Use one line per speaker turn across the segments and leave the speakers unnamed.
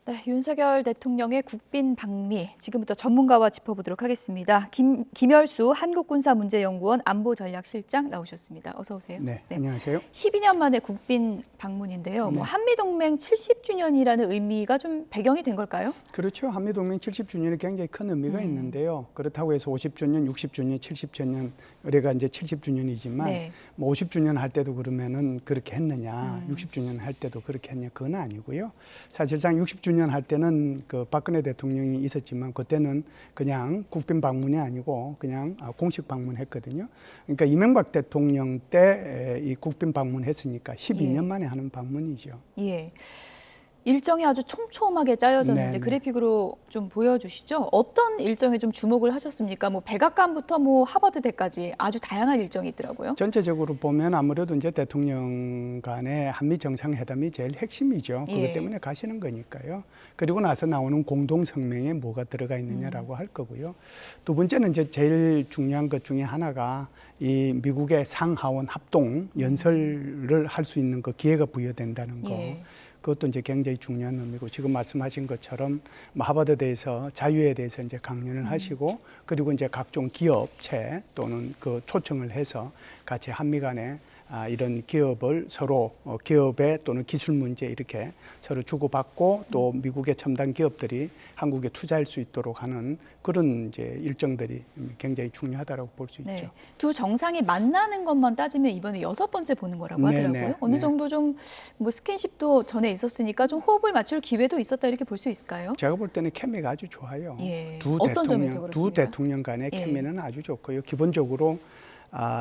네, 윤석열 대통령의 국빈 방미, 지금부터 전문가와 짚어보도록 하겠습니다. 김열수 한국군사문제연구원 안보전략실장 나오셨습니다. 어서 오세요.
네, 안녕하세요.
12년 만에 국빈 방문인데요.
네.
한미동맹 70주년이라는 의미가 좀 배경이 된 걸까요?
그렇죠. 한미동맹 70주년이 굉장히 큰 의미가 있는데요. 그렇다고 해서 50주년, 60주년, 70주년, 올해가 이제 70주년이지만
네.
뭐 50주년 할 때도 그러면은 그렇게 했느냐, 60주년 할 때도 그렇게 했냐, 그건 아니고요. 사실상 60주년 할 때는 그 박근혜 대통령이 있었지만 그때는 그냥 국빈 방문이 아니고 그냥 공식 방문했거든요. 그러니까 이명박 대통령 때 이 국빈 방문했으니까 12년 만에 하는 방문이죠.
예. 일정이 아주 촘촘하게 짜여졌는데
네네.
그래픽으로 좀 보여주시죠. 어떤 일정에 좀 주목을 하셨습니까? 뭐 백악관부터 뭐 하버드대까지 아주 다양한 일정이 있더라고요.
전체적으로 보면 아무래도 이제 대통령 간의 한미 정상회담이 제일 핵심이죠. 그것
예.
때문에 가시는 거니까요. 그리고 나서 나오는 공동 성명에 뭐가 들어가 있느냐라고 할 거고요. 두 번째는 이제 제일 중요한 것 중에 하나가 이 미국의 상하원 합동 연설을 할 수 있는 그 기회가 부여된다는 거.
예.
그것도 이제 굉장히 중요한 의미고 지금 말씀하신 것처럼 하버드대에서 자유에 대해서 이제 강연을 하시고 그리고 이제 각종 기업체 또는 그 초청을 해서 같이 한미 간에 이런 기업을 서로 기업의 또는 기술 문제 이렇게 서로 주고받고 또 미국의 첨단 기업들이 한국에 투자할 수 있도록 하는 그런 이제 일정들이 굉장히 중요하다고 볼 수 있죠.
네. 두 정상이 만나는 것만 따지면 이번에 6번째 보는 거라고
네네.
하더라고요. 어느
네.
정도 좀 뭐 스킨십도 전에 있었으니까 좀 호흡을 맞출 기회도 있었다 이렇게 볼 수 있을까요?
제가 볼 때는 케미가 아주 좋아요.
예. 어떤 점에서 그렇습니까?
두 대통령 간의
예.
케미는 아주 좋고요. 기본적으로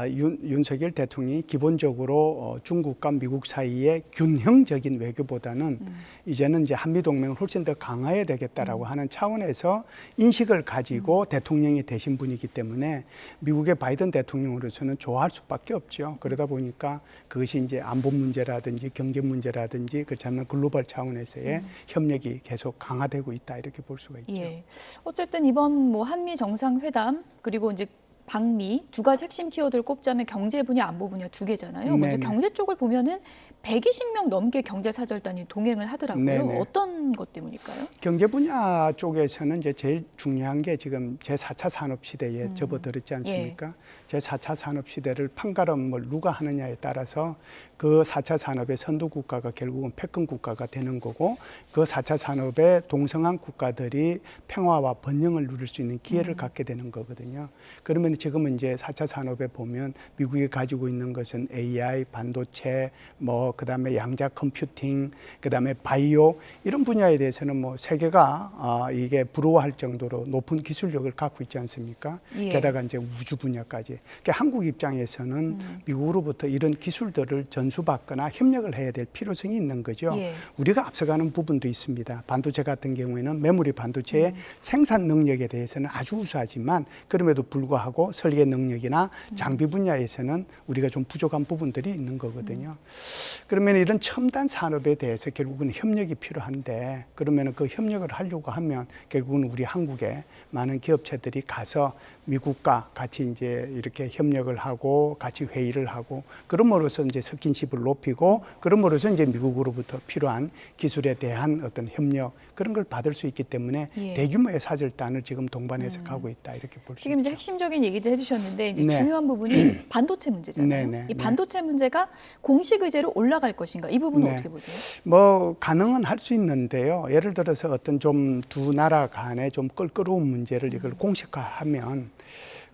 윤석열 대통령이 기본적으로 중국과 미국 사이의 균형적인 외교보다는 이제는 이제 한미동맹을 훨씬 더 강화해야 되겠다라고 하는 차원에서 인식을 가지고 대통령이 되신 분이기 때문에 미국의 바이든 대통령으로서는 좋아할 수밖에 없죠. 그러다 보니까 그것이 이제 안보 문제라든지 경제 문제라든지 그렇지 않은 글로벌 차원에서의 협력이 계속 강화되고 있다 이렇게 볼 수가 있죠.
예. 어쨌든 이번 뭐 한미 정상회담 그리고 이제 방미 두 가지 핵심 키워드를 꼽자면 경제 분야, 안보 분야 두 개잖아요. 먼저
네네.
경제 쪽을 보면은 120명 넘게 경제사절단이 동행을 하더라고요.
네네.
어떤 것 때문일까요?
경제 분야 쪽에서는 이제 제일 중요한 게 지금 제4차 산업 시대에 접어들었지 않습니까? 제4차 산업 시대를 판가름을 누가 하느냐에 따라서 그 4차 산업의 선두 국가가 결국은 패권 국가가 되는 거고 그 4차 산업의 동성한 국가들이 평화와 번영을 누릴 수 있는 기회를 갖게 되는 거거든요. 그러면 지금은 이제 4차 산업에 보면 미국이 가지고 있는 것은 AI, 반도체, 뭐 그다음에 양자 컴퓨팅, 그다음에 바이오 이런 분야에 대해서는 뭐 세계가 이게 부러워할 정도로 높은 기술력을 갖고 있지 않습니까?
예.
게다가 이제 우주 분야까지. 그러니까 한국 입장에서는 미국으로부터 이런 기술들을 전수받거나 협력을 해야 될 필요성이 있는 거죠.
예.
우리가 앞서가는 부분도 있습니다. 반도체 같은 경우에는 메모리 반도체의 생산 능력에 대해서는 아주 우수하지만 그럼에도 불구하고 설계 능력이나 장비 분야에서는 우리가 좀 부족한 부분들이 있는 거거든요. 그러면 이런 첨단 산업에 대해서 결국은 협력이 필요한데 그러면 그 협력을 하려고 하면 결국은 우리 한국에 많은 기업체들이 가서 미국과 같이 이제 이렇게 협력을 하고 같이 회의를 하고 그럼으로써 이제 스킨십을 높이고 그럼으로써 이제 미국으로부터 필요한 기술에 대한 어떤 협력 그런 걸 받을 수 있기 때문에
예.
대규모의 사절단을 지금 동반해서 가고 있다 이렇게 볼 수
지금 이제
있죠.
핵심적인 얘기도 해주셨는데 이제
네.
중요한 부분이 반도체 문제잖아요.
네네.
이 반도체 문제가 공식 의제로 올라갈 것인가 이 부분은
네.
어떻게 보세요?
뭐 가능은 할 수 있는데요. 예를 들어서 어떤 좀 두 나라 간의 좀 껄끄러운 문제를 이걸 공식화하면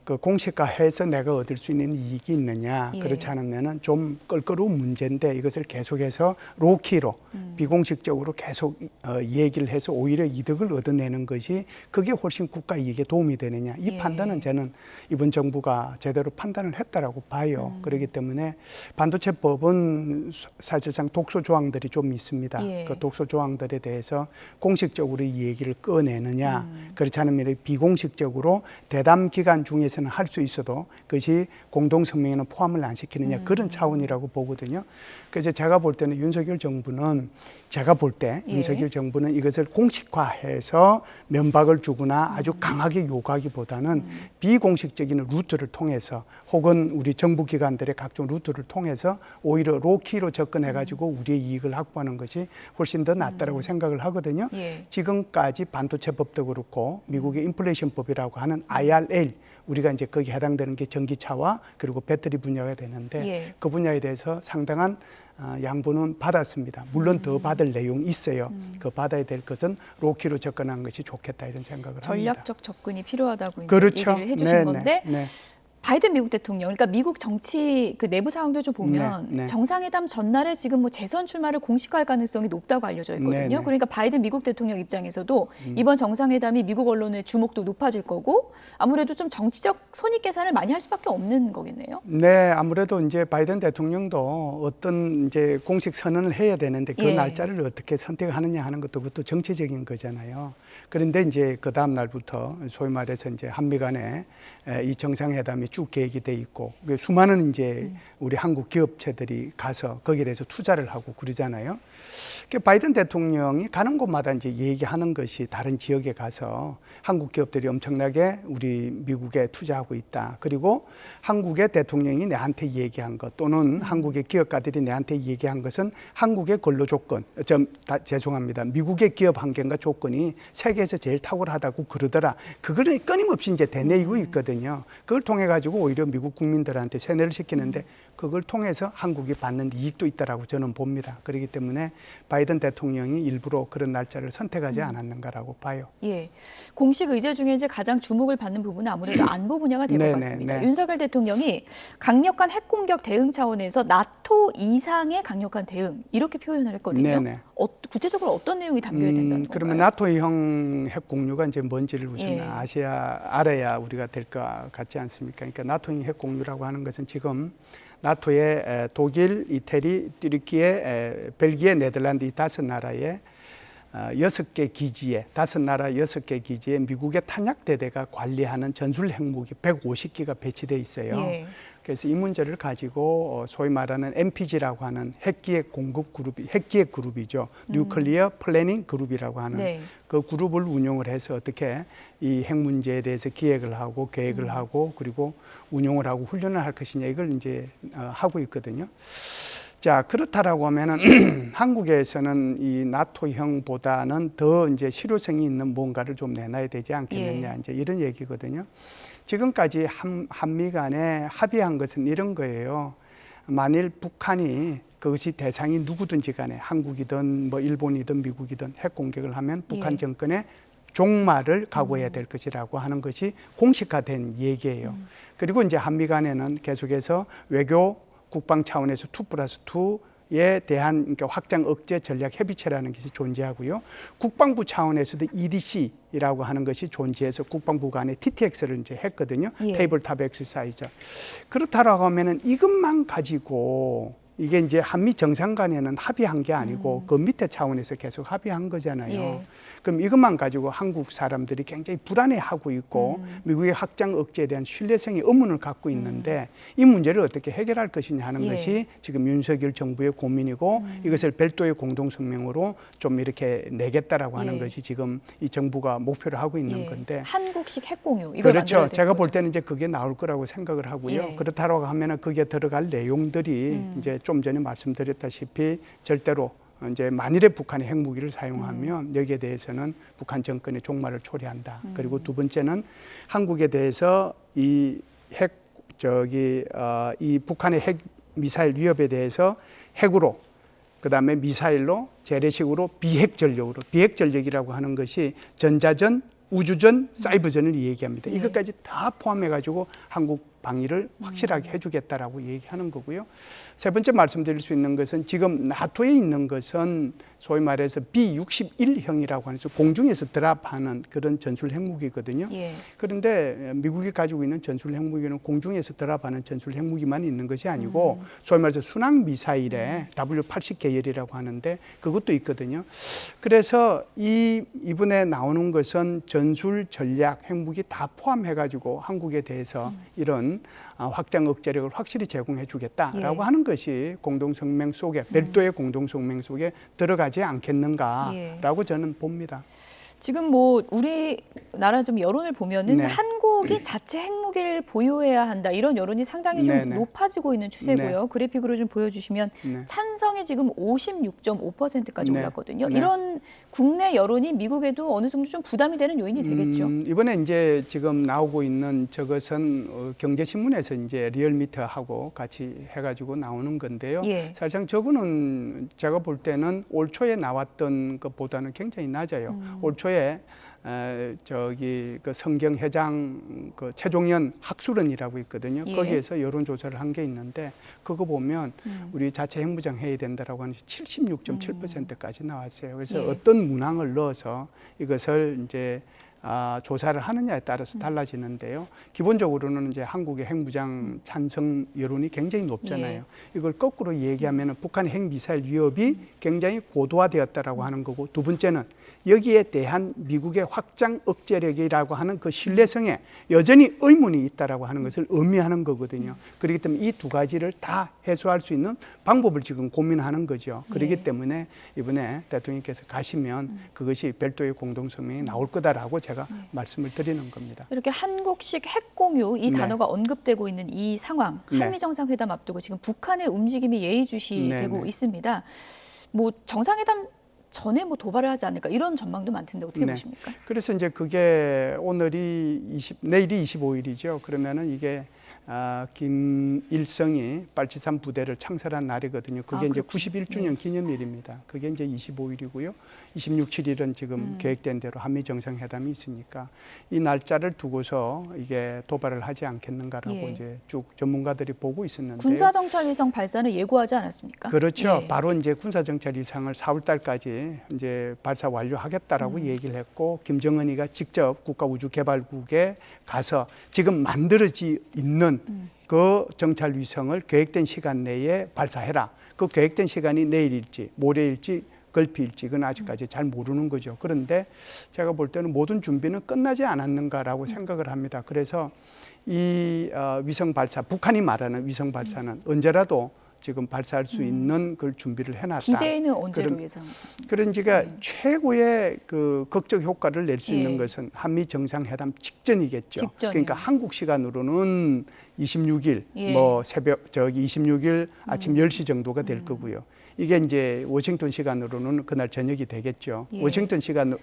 그 공식화해서 내가 얻을 수 있는 이익이 있느냐.
예.
그렇지 않으면은 좀 껄끄러운 문제인데 이것을 계속해서 로키로 비공식적으로 계속 얘기를 해서 오히려 이득을 얻어내는 것이 그게 훨씬 국가 이익에 도움이 되느냐. 이
예.
판단은 저는 이번 정부가 제대로 판단을 했다라고 봐요. 그렇기 때문에 반도체법은 사실상 독소 조항들이 좀 있습니다.
예.
그 독소 조항들에 대해서 공식적으로 이 얘기를 꺼내느냐. 그렇지 않으면 비공식적으로 대담 기간 중에서 내에서는 할 수 있어도 그것이 공동성명에는 포함을 안 시키느냐 그런 차원이라고 보거든요. 그래서 제가 볼 때는 윤석열 정부는 윤석열 정부는 이것을 공식화해서 면박을 주거나 아주 강하게 요구하기보다는 비공식적인 루트를 통해서 혹은 우리 정부 기관들의 각종 루트를 통해서 오히려 로키로 접근해가지고 우리의 이익을 확보하는 것이 훨씬 더 낫다라고 생각을 하거든요. 지금까지 반도체법도 그렇고 미국의 인플레이션법이라고 하는 IRA 우리가 이제 거기에 해당되는 게 전기차와 그리고 배터리 분야가 되는데 그 분야에 대해서 상당한 양보는 받았습니다. 물론 더 받을 내용이 있어요. 그 받아야 될 것은 로키로 접근한 것이 좋겠다 이런 생각을 합니다.
전략적 접근이 필요하다고
그렇죠.
얘기를 해주신 건데 바이든 미국 대통령, 그러니까 미국 정치 그 내부 상황도 좀 보면 정상회담 전날에 지금 뭐 재선 출마를 공식화할 가능성이 높다고 알려져 있거든요. 그러니까 바이든 미국 대통령 입장에서도 이번 정상회담이 미국 언론의 주목도 높아질 거고 아무래도 좀 정치적 손익 계산을 많이 할 수밖에 없는 거겠네요.
네, 아무래도 이제 바이든 대통령도 어떤 이제 공식 선언을 해야 되는데 그 날짜를 어떻게 선택하느냐 하는 것도 그것도 정치적인 거잖아요. 그런데 이제 그 다음 날부터 소위 말해서 이제 한미 간에 이 정상회담이 쭉 계획이 돼 있고 수많은 이제 우리 한국 기업체들이 가서 거기에 대해서 투자를 하고 그러잖아요. 바이든 대통령이 가는 곳마다 이제 얘기하는 것이 다른 지역에 가서 한국 기업들이 엄청나게 우리 미국에 투자하고 있다. 그리고 한국의 대통령이 내한테 얘기한 것 또는 한국의 기업가들이 내한테 얘기한 것은 한국의 근로 조건, 죄송합니다. 미국의 기업 환경과 조건이 세계에서 제일 탁월하다고 그러더라. 그걸 끊임없이 이제 되뇌이고 있거든요. 그걸 통해 가지고 오히려 미국 국민들한테 세뇌를 시키는데 그걸 통해서 한국이 받는 이익도 있다라고 저는 봅니다. 그렇기 때문에 바이든 대통령이 일부러 그런 날짜를 선택하지 않았는가라고 봐요.
예, 공식 의제 중에 이제 가장 주목을 받는 부분은 아무래도 안보 분야가 될 것 같습니다. 윤석열 대통령이 강력한 핵 공격 대응 차원에서 나토 이상의 강력한 대응 이렇게 표현을 했거든요. 구체적으로 어떤 내용이 담겨야 된다는 건가요?
그러면 나토형 핵 공유가 이제 뭔지를 우선 알아야 우리가 될 것 같지 않습니까? 그러니까 나토형 핵 공유라고 하는 것은 지금 나토의 독일, 이태리, 튀르키예, 벨기에, 네덜란드 이 5나라의 6개 기지에 5나라 6개 기지에 미국의 탄약대대가 관리하는 전술 핵무기 150기가 배치되어 있어요. 그래서 이 문제를 가지고 소위 말하는 MPG라고 하는 핵기획 공급 그룹이 핵기획 그룹이죠. 뉴클리어 플래닝 그룹이라고 하는 그 그룹을 운영을 해서 어떻게 이 핵 문제에 대해서 기획을 하고 계획을 하고 그리고 운용을 하고 훈련을 할 것이냐 이걸 이제 하고 있거든요. 자, 그렇다라고 하면은 한국에서는 이 나토형보다는 더 이제 실효성이 있는 뭔가를 좀 내놔야 되지 않겠느냐 이제 이런 얘기거든요. 지금까지 한미 간에 합의한 것은 이런 거예요. 만일 북한이 그것이 대상이 누구든지 간에 한국이든 뭐 일본이든 미국이든 핵 공격을 하면 북한 정권의 종말을 각오해야 될 것이라고 하는 것이 공식화된 얘기예요. 그리고 이제 한미 간에는 계속해서 외교 국방 차원에서 2+2에 대한 그러니까 확장 억제 전략 협의체라는 것이 존재하고요. 국방부 차원에서도 EDC라고 하는 것이 존재해서 국방부 간에 TTX를 이제 했거든요. 테이블탑 엑서사이즈. 그렇다라고 하면은 이것만 가지고 이게 이제 한미 정상 간에는 합의한 게 아니고 그 밑에 차원에서 계속 합의한 거잖아요. 그럼 이것만 가지고 한국 사람들이 굉장히 불안해하고 있고 미국의 확장 억제에 대한 신뢰성의 의문을 갖고 있는데 이 문제를 어떻게 해결할 것이냐 하는 것이 지금 윤석열 정부의 고민이고 이것을 별도의 공동성명으로 좀 이렇게 내겠다라고 하는 것이 지금 이 정부가 목표를 하고 있는 건데
한국식 핵공유 이걸
그렇죠. 제가 볼 때는 이제 그게 나올 거라고 생각을 하고요. 그렇다고 하면은 그게 들어갈 내용들이 이제 좀 전에 말씀드렸다시피 절대로 이제 만일에 북한이 핵무기를 사용하면 여기에 대해서는 북한 정권의 종말을 초래한다. 그리고 두 번째는 한국에 대해서 이 북한의 핵 미사일 위협에 대해서 핵으로 그다음에 미사일로 재래식으로 비핵 전력이라고 하는 것이 전자전, 우주전, 사이버전을 얘기합니다. 이것까지 다 포함해 가지고 한국 방위를 확실하게 해주겠다라고 얘기하는 거고요. 세 번째 말씀드릴 수 있는 것은 지금 나토에 있는 것은 소위 말해서 B-61형이라고 하는 공중에서 드랍하는 그런 전술 핵무기거든요.
예.
그런데 미국이 가지고 있는 전술 핵무기는 공중에서 드랍하는 전술 핵무기만 있는 것이 아니고 소위 말해서 순항 미사일의 W-80 계열이라고 하는데 그것도 있거든요. 그래서 이번에 나오는 것은 전술 전략 핵무기 다 포함해가지고 한국에 대해서 이런 확장 억제력을 확실히 제공해 주겠다라고 하는 것이 공동성명 속에 별도의 공동성명 속에 들어가지 않겠는가라고 저는 봅니다.
지금 뭐 우리나라 좀 여론을 보면은
네.
한국이 자체 핵무기를 보유해야 한다 이런 여론이 상당히 좀
네네.
높아지고 있는 추세고요.
네.
그래픽으로 좀 보여주시면
네.
찬성이 지금 56.5%까지
네.
올랐거든요.
네.
이런 국내 여론이 미국에도 어느 정도 좀 부담이 되는 요인이 되겠죠.
이번에 이제 지금 나오고 있는 저것은 경제신문에서 이제 리얼미터하고 같이 해가지고 나오는 건데요.
예.
사실상 저거는 제가 볼 때는 올 초에 나왔던 것보다는 굉장히 낮아요. 올 초에 저기 그 성경회장 그 최종현 학술원이라고 있거든요.
예.
거기에서 여론조사를 한 게 있는데 그거 보면 우리 자체 핵무장 해야 된다라고 하는 76.7%까지 나왔어요. 그래서
예.
어떤 문항을 넣어서 이것을 이제 조사를 하느냐에 따라서 달라지는데요. 기본적으로는 이제 한국의 핵무장 찬성 여론이 굉장히 높잖아요.
예.
이걸 거꾸로 얘기하면 북한의 핵미사일 위협이 굉장히 고도화되었다라고 하는 거고, 두 번째는 여기에 대한 미국의 확장 억제력이라고 하는 그 신뢰성에 여전히 의문이 있다라고 하는 것을 의미하는 거거든요. 그렇기 때문에 이 두 가지를 다 해소할 수 있는 방법을 지금 고민하는 거죠. 그렇기
예.
때문에 이번에 대통령께서 가시면 그것이 별도의 공동성명이 나올 거다라고 제가 말씀을 드리는 겁니다.
이렇게 한국식 핵공유 이
네.
단어가 언급되고 있는 이 상황,
네.
한미 정상회담 앞두고 지금 북한의 움직임이 예의주시되고
네.
있습니다. 뭐 정상회담 전에 뭐 도발을 하지 않을까 이런 전망도 많던데 어떻게
네.
보십니까?
그래서 이제 그게 내일이 25일이죠. 그러면은 이게 김일성이 빨치산 부대를 창설한 날이거든요. 그게 이제
그렇군요.
91주년 기념일입니다. 그게 이제 25일이고요. 26, 7일은 지금 계획된 대로 한미 정상회담이 있으니까 이 날짜를 두고서 이게 도발을 하지 않겠는가라고
예.
이제 쭉 전문가들이 보고 있었는데요.
군사정찰위성 발사는 예고하지 않았습니까?
그렇죠.
예.
바로 이제 군사정찰 이상을 4월 달까지 이제 발사 완료하겠다라고 얘기를 했고, 김정은이가 직접 국가우주개발국에 가서 지금 만들어지 있는 그 정찰 위성을 계획된 시간 내에 발사해라. 그 계획된 시간이 내일일지 모레일지 걸피일지 그건 아직까지 잘 모르는 거죠. 그런데 제가 볼 때는 모든 준비는 끝나지 않았는가라고 생각을 합니다. 그래서 이 위성 발사, 북한이 말하는 위성 발사는 언제라도 지금 발사할 수 있는 걸 준비를 해놨다.
기대는 언제로 예상하십니까?
그러니까 최고의 그 극적 효과를 낼 수
예.
있는 것은 한미 정상회담 직전이겠죠.
직전이요.
그러니까 한국 시간으로는 26일
예.
뭐 새벽 26일 아침 10시 정도가 될 거고요. 이게 이제 워싱턴 시간으로는 그날 저녁이 되겠죠.
예.
워싱턴 시간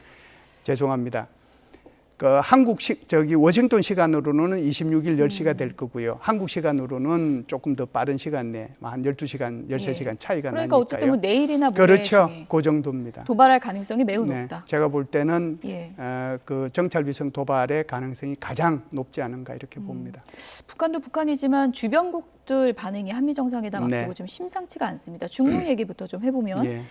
죄송합니다. 그 워싱턴 시간으로는 26일 10시가 될 거고요. 한국 시간으로는 조금 더 빠른 시간 내에 한 12시간, 13시간 차이가
그러니까
나니까요.
어쨌든 뭐 내일이나 모레
그렇죠.
중에
그 정도입니다.
도발할 가능성이 매우
네,
높다.
제가 볼 때는
예.
그 정찰위성 도발의 가능성이 가장 높지 않은가 이렇게 봅니다.
북한도 북한이지만 주변국들 반응이 한미 정상회담
네.
앞두고 좀 심상치가 않습니다. 중국 얘기부터 좀 해보면
예.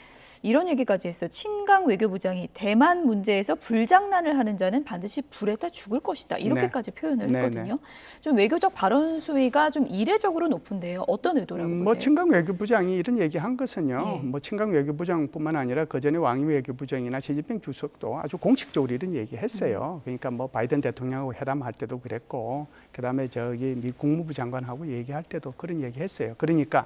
이런 얘기까지 했어요. 친강 외교부장이 대만 문제에서 불장난을 하는 자는 반드시 불에다 죽을 것이다. 이렇게까지 표현을
네,
했거든요. 좀 외교적 발언 수위가 좀 이례적으로 높은데요. 어떤 의도라고 보세요?
뭐 친강 외교부장이 이런 얘기한 것은요.
예.
뭐 친강 외교부장뿐만 아니라 그전에 왕이 외교부장이나 시진핑 주석도 아주 공식적으로 이런 얘기했어요. 그러니까 뭐 바이든 대통령하고 회담할 때도 그랬고, 그다음에 저기 미 국무부 장관하고 얘기할 때도 그런 얘기했어요. 그러니까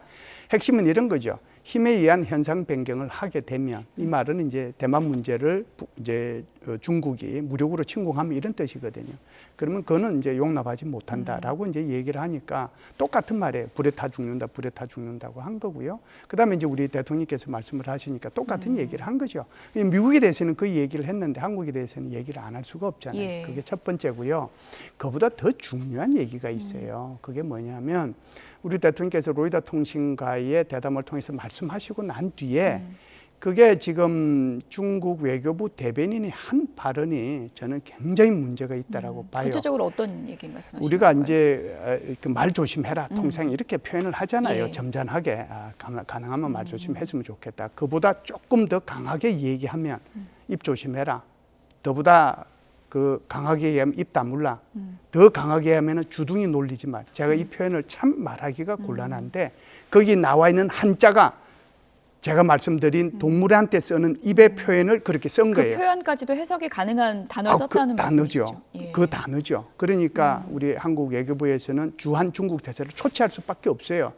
핵심은 이런 거죠. 힘에 의한 현상 변경을 하게 되면, 이 말은 이제 대만 문제를 이제 중국이 무력으로 침공하면 이런 뜻이거든요. 그러면 그거는 이제 용납하지 못한다라고 이제 얘기를 하니까 똑같은 말에 불에 타 죽는다, 불에 타 죽는다고 한 거고요. 그다음에 이제 우리 대통령께서 말씀을 하시니까 똑같은 얘기를 한 거죠. 미국에 대해서는 그 얘기를 했는데 한국에 대해서는 얘기를 안 할 수가 없잖아요.
예.
그게 첫 번째고요. 그보다 더 중요한 얘기가 있어요. 그게 뭐냐면 우리 대통령께서 로이더 통신가의 대담을 통해서 말씀하시고 난 뒤에 그게 지금 중국 외교부 대변인이 한 발언이 저는 굉장히 문제가 있다라고 봐요.
구체적으로 어떤 얘기 말씀하시는
우리가
건가요?
이제 말 조심해라 통상 이렇게 표현을 하잖아요.
예.
점잖하게 가능하면 말 조심했으면 좋겠다. 그보다 조금 더 강하게 얘기하면 입 조심해라. 더보다 그 강하게 얘기하면 입 다물라. 더 강하게 하면 주둥이 놀리지 말. 제가 이 표현을 참 말하기가 곤란한데 거기 나와 있는 한자가 제가 말씀드린 동물한테 쓰는 입의 표현을 그렇게 쓴 거예요.
그 표현까지도 해석이 가능한 단어를 썼다는 말씀이시죠?
단어죠.
예.
그 단어죠. 그러니까 우리 한국 외교부에서는 주한 중국 대사를 초치할 수밖에 없어요.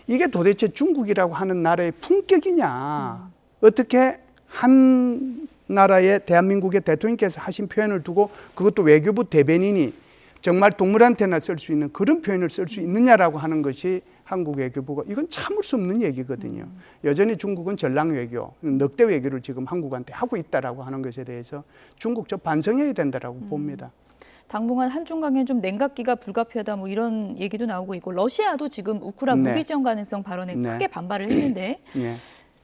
이게 도대체 중국이라고 하는 나라의 품격이냐. 어떻게 한 나라의 대한민국의 대통령께서 하신 표현을 두고 그것도 외교부 대변인이 정말 동물한테나 쓸 수 있는 그런 표현을 쓸 수 있느냐라고 하는 것이 한국 외교부가 이건 참을 수 없는 얘기거든요. 여전히 중국은 전랑 외교, 넉대 외교를 지금 한국한테 하고 있다라고 하는 것에 대해서 중국 저 반성해야 된다라고 봅니다.
당분간 한중 관계는 좀 냉각기가 불가피하다 뭐 이런 얘기도 나오고 있고 러시아도 지금 우크라이나
네.
무기 지원 가능성 발언에
네.
크게 반발을 했는데
예.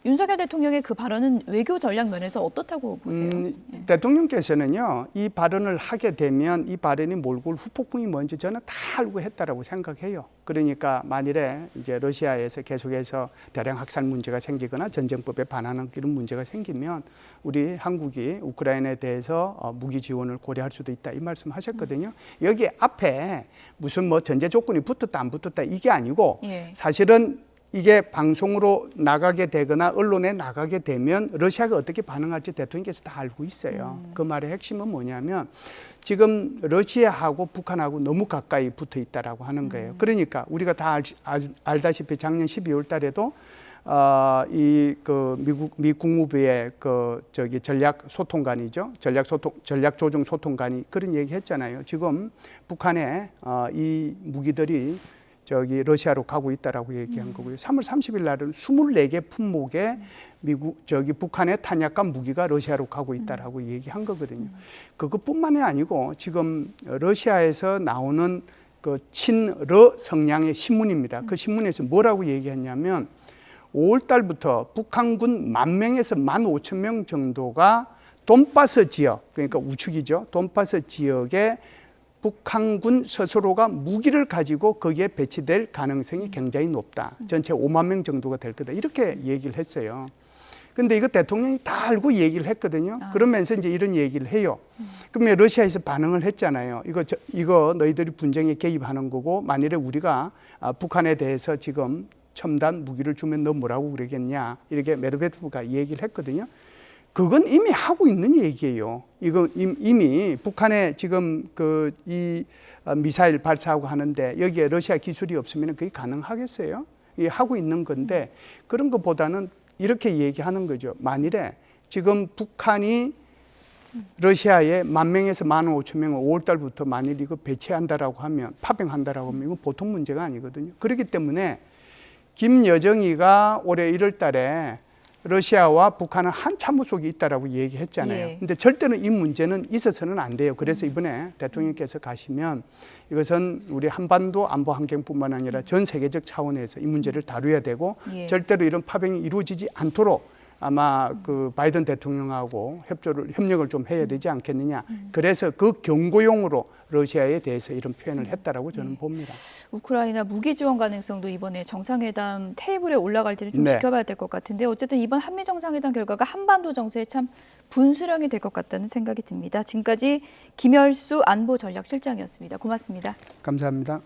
윤석열 대통령의 그 발언은 외교 전략 면에서 어떻다고 보세요? 예.
대통령께서는요, 이 발언을 하게 되면 이 발언이 몰고 올 후폭풍이 뭔지 저는 다 알고 했다라고 생각해요. 그러니까 만일에 이제 러시아에서 계속해서 대량 학살 문제가 생기거나 전쟁법에 반하는 이런 문제가 생기면 우리 한국이 우크라이나에 대해서 무기 지원을 고려할 수도 있다 이 말씀하셨거든요. 여기 앞에 무슨 뭐 전제 조건이 붙었다 안 붙었다 이게 아니고
예.
사실은 이게 방송으로 나가게 되거나 언론에 나가게 되면 러시아가 어떻게 반응할지 대통령께서 다 알고 있어요. 그 말의 핵심은 뭐냐면 지금 러시아하고 북한하고 너무 가까이 붙어 있다라고 하는 거예요. 그러니까 우리가 다 알다시피 작년 12월 달에도 이 그 미 국무부의 그 저기 전략 소통관이죠. 전략 조정 소통관이 그런 얘기 했잖아요. 지금 북한에 이 무기들이 저기 러시아로 가고 있다라고 얘기한 거고요. 3월 30일 날은 24개 품목의 북한의 탄약과 무기가 러시아로 가고 있다라고 얘기한 거거든요. 그것뿐만이 아니고 지금 러시아에서 나오는 그 친러 성향의 신문입니다. 그 신문에서 뭐라고 얘기했냐면 5월 달부터 북한군 10,000명에서 15,000명 정도가 돈바스 지역, 그러니까 우측이죠. 돈바스 지역에 북한군 스스로가 무기를 가지고 거기에 배치될 가능성이 굉장히 높다. 전체 5만 명 정도가 될 거다. 이렇게 얘기를 했어요. 근데 이거 대통령이 다 알고 얘기를 했거든요. 그러면서 이제 이런 얘기를 해요. 그러면 러시아에서 반응을 했잖아요. 이거 너희들이 분쟁에 개입하는 거고 만일에 우리가 북한에 대해서 지금 첨단 무기를 주면 너 뭐라고 그러겠냐. 이렇게 메드베토프가 얘기를 했거든요. 그건 이미 하고 있는 얘기예요. 이거 이미 북한에 지금 이 미사일 발사하고 하는데 여기에 러시아 기술이 없으면 그게 가능하겠어요? 이게 하고 있는 건데 그런 것보다는 이렇게 얘기하는 거죠. 만일에 지금 북한이 러시아에 10,000명에서 15,000명을 5월 달부터 만일 이거 배치한다라고 하면 파병한다라고 하면 이건 보통 문제가 아니거든요. 그렇기 때문에 김여정이가 올해 1월 달에 러시아와 북한은 한 참모 속에 있다라고 얘기했잖아요.
예.
근데 절대로 이 문제는 있어서는 안 돼요. 그래서 이번에 대통령께서 가시면 이것은 우리 한반도 안보 환경뿐만 아니라 전 세계적 차원에서 이 문제를 다루어야 되고
예.
절대로 이런 파병이 이루어지지 않도록 아마 그 바이든 대통령하고 협력을 좀 해야 되지 않겠느냐. 그래서 그 경고용으로 러시아에 대해서 이런 표현을 했다라고 저는 봅니다.
우크라이나 무기 지원 가능성도 이번에 정상회담 테이블에 올라갈지를 좀
네.
지켜봐야 될 것 같은데 어쨌든 이번 한미 정상회담 결과가 한반도 정세에 참 분수령이 될 것 같다는 생각이 듭니다. 지금까지 김열수 안보전략실장이었습니다. 고맙습니다.
감사합니다.